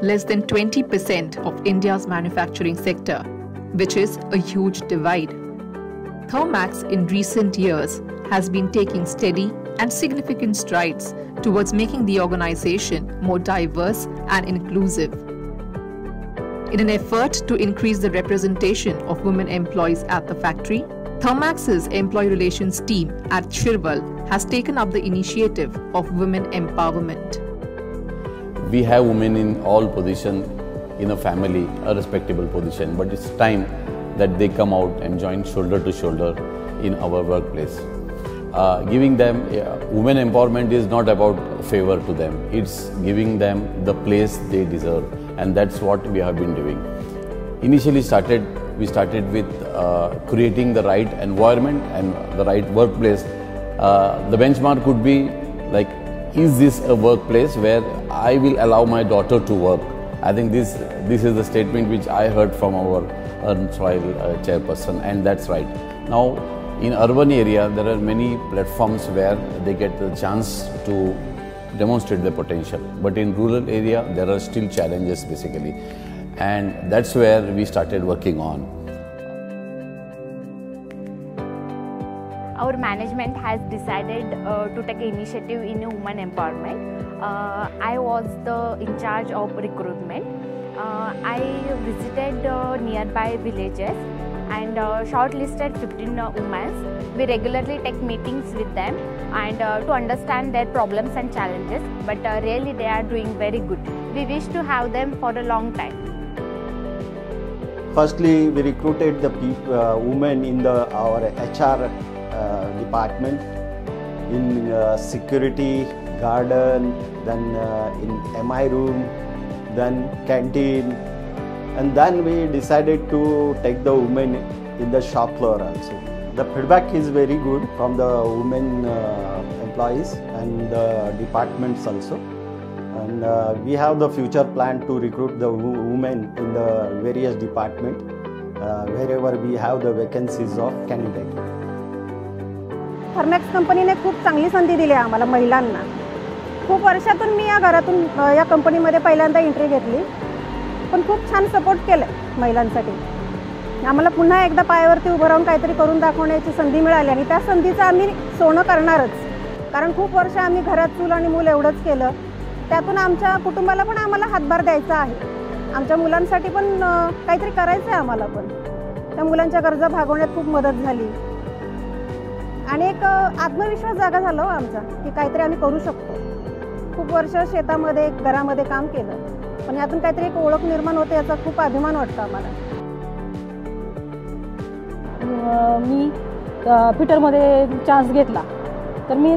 less than 20% of India's manufacturing sector, which is a huge divide. Thermax in recent years has been taking steady and significant strides towards making the organization more diverse and inclusive. In an effort to increase the representation of women employees at the factory, Thermax's employee relations team at Shirwal has taken up the initiative of women empowerment. We have women in all positions in a family, a respectable position, but it's time that they come out and join shoulder to shoulder in our workplace. Giving them women empowerment is not about favor to them, it's giving them the place they deserve, and that's what we have been doing. Initially we started with creating the right environment and the right workplace. The benchmark could be like, is this a workplace where I will allow my daughter to work? I think this is the statement which I heard from our erstwhile chairperson, and that's right. Now, in urban area, there are many platforms where they get the chance to demonstrate their potential. But in rural area, there are still challenges basically. And that's where we started working on. Our management has decided to take initiative in women empowerment. I was in charge of recruitment. I visited nearby villages and shortlisted 15 women. We regularly take meetings with them and to understand their problems and challenges, but really they are doing very good. We wish to have them for a long time. Firstly, we recruited the women in our HR department, in security, garden, then in MI room, then canteen, and then we decided to take the women in the shop floor also. The feedback is very good from the women employees and the departments also. And we have the future plan to recruit the women in the various departments wherever we have the vacancies of candidate. Thermax कंपनीने खूप चांगली संधी दिली आहे आम्हाला महिलांना. खूप वर्षातून मी या कंपनीमध्ये पहिल्यांदा एंट्री घेतली, पण खूप छान सपोर्ट केलं महिलांसाठी. आम्हाला पुन्हा एकदा पायावरती उभं राहून काहीतरी करून दाखवण्याची संधी मिळाली आणि त्या संधीचं आम्ही सोनं करणारच. कारण खूप वर्ष आम्ही घरात चूल आणि मूल एवढंच केलं, त्यातून आमच्या कुटुंबाला पण आम्हाला हातभार द्यायचा आहे. आमच्या मुलांसाठी पण काहीतरी करायचं आहे आम्हाला पण. त्या मुलांच्या गरजा भागवण्यात खूप मदत झाली आणि एक आत्मविश्वास जागा झाला हो आमचा की काहीतरी आम्ही करू शकतो. खूप वर्ष शेतामध्ये घरामध्ये काम केलं, पण यातून काहीतरी एक ओळख निर्माण होते, याचा खूप अभिमान वाटतो आम्हाला. मी फिटरमध्ये चान्स घेतला, तर मी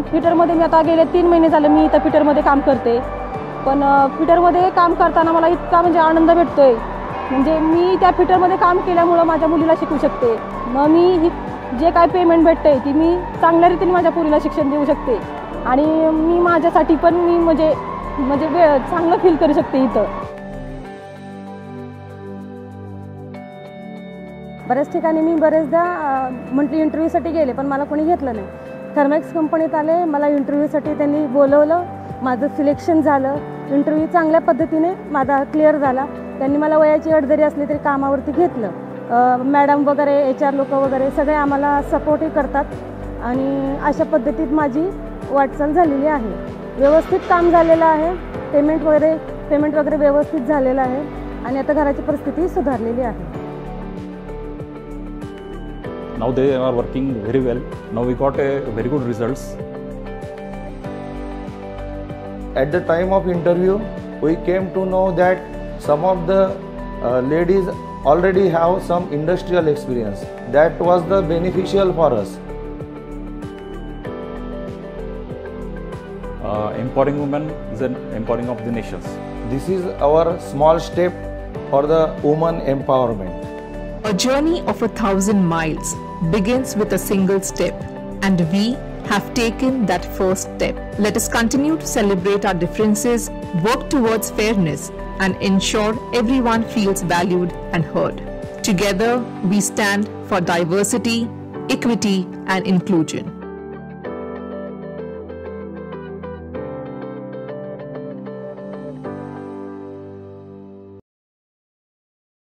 आता गेले 3 महिने झाले मी इथं फिटरमध्ये काम करते. पण फिटरमध्ये काम करताना मला इतका म्हणजे आनंद भेटतोय, म्हणजे मी त्या फिटरमध्ये काम केल्यामुळं माझ्या मुलीला शिकवू शकते. मग मी जे काय पेमेंट भेटते ती मी चांगल्या रीतीने माझ्या मुलीला शिक्षण देऊ शकते आणि मी माझ्यासाठी पण मी म्हणजे चांगलं फील करू शकते इथं. बऱ्याच ठिकाणी मी बरेचदा म्हटली इंटरव्ह्यूसाठी गेले, पण मला कोणी घेतलं नाही. थर्मॅक्स कंपनीत आले, मला इंटरव्ह्यूसाठी त्यांनी बोलवलं, माझं सिलेक्शन झालं. इंटरव्ह्यू चांगल्या पद्धतीने माझा क्लिअर झाला. त्यांनी मला वयाची अट जरी असली तरी कामावरती घेतलं. मॅडम वगैरे HR लोक वगैरे सगळे आम्हाला सपोर्टही करतात आणि अशा पद्धतीत माझी वाटचाल झालेली आहे. व्यवस्थित काम झालेलं आहे, पेमेंट वगैरे व्यवस्थित झालेलं आहे आणि आता घराची परिस्थिती सुधारलेली आहे. Now they are working very well. Now we got a very good results. At the time of interview, we came to know that some of the ladies already have some industrial experience. That was the beneficial for us. Empowering women is an empowering of the nations. This is our small step for the women empowerment. A journey of 1,000 miles begins with a single step, and we have taken that first step. Let us continue to celebrate our differences, work towards fairness, and ensure everyone feels valued and heard. Together, we stand for diversity, equity, and inclusion.